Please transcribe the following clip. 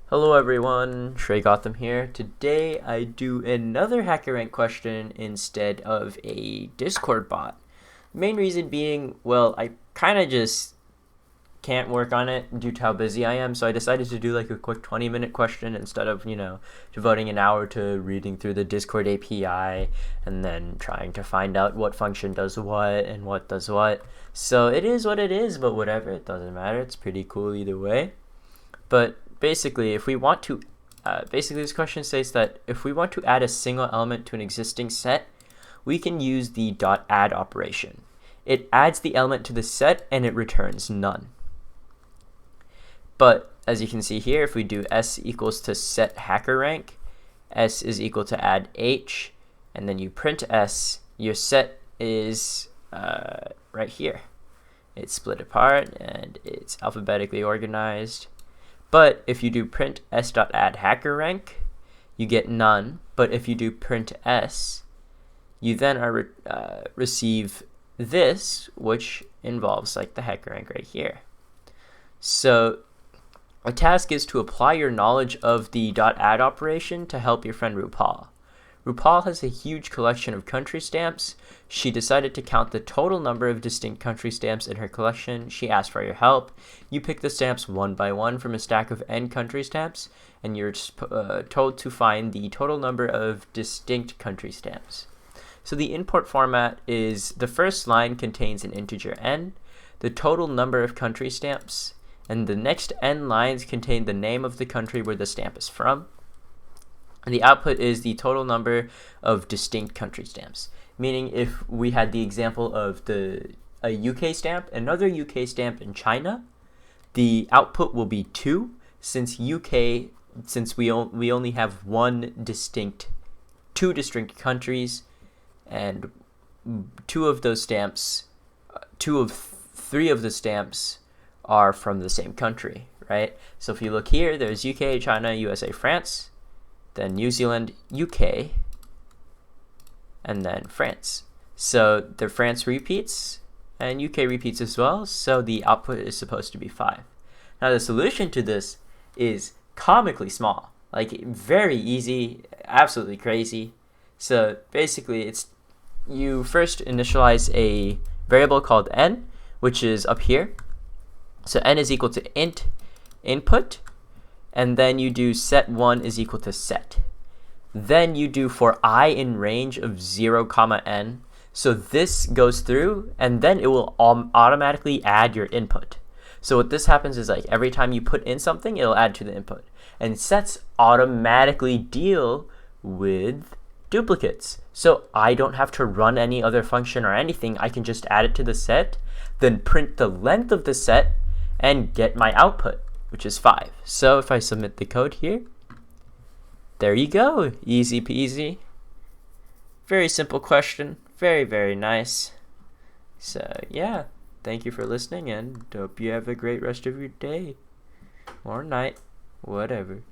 Hello everyone, Trey Gotham here. Today I do another HackerRank question instead of a Discord bot. Main reason being, well, I kind of just can't work on it due to how busy I am, so I decided to do like a quick 20-minute question instead of, devoting an hour to reading through the Discord API and then trying to find out what function does what and what does what. So it is what it is, but whatever, it doesn't matter. It's pretty cool either way. But basically, if we want to, this question states that if we want to add a single element to an existing set, we can use the .add operation. It adds the element to the set and it returns none. But as you can see here, if we do s equals to set HackerRank, s is equal to add h, and then you print s, your set is right here. It's split apart and it's alphabetically organized. But if you do print s.add HackerRank, you get none. But if you do print s, you then receive this, which involves like the HackerRank right here. So a task is to apply your knowledge of the .add operation to help your friend RuPaul. RuPaul has a huge collection of country stamps. She decided to count the total number of distinct country stamps in her collection. She asked for your help. You pick the stamps one by one from a stack of n country stamps, and you're told to find the total number of distinct country stamps. So the import format is the first line contains an integer n, the total number of country stamps, and the next n lines contain the name of the country where the stamp is from. And the output is the total number of distinct country stamps. Meaning if we had the example of a UK stamp, another UK stamp in China, the output will be 2, since we only have two distinct countries, and three of the stamps are from the same country, right? So if you look here, there's UK, China, USA, France, then New Zealand, UK, and then France. So the France repeats and UK repeats as well, so the output is supposed to be 5. Now the solution to this is comically small, like very easy, absolutely crazy. So basically you first initialize a variable called n, which is up here. So n is equal to int input, and then you do set1 is equal to set. Then you do for I in range of 0, n. So this goes through, and then it will automatically add your input. So what this happens is like every time you put in something, it'll add to the input. And sets automatically deal with duplicates. So I don't have to run any other function or anything. I can just add it to the set, then print the length of the set, and get my output, which is 5. So if I submit the code here, there you go. Easy peasy. Very simple question. Very, very nice. So yeah, thank you for listening and hope you have a great rest of your day or night, whatever.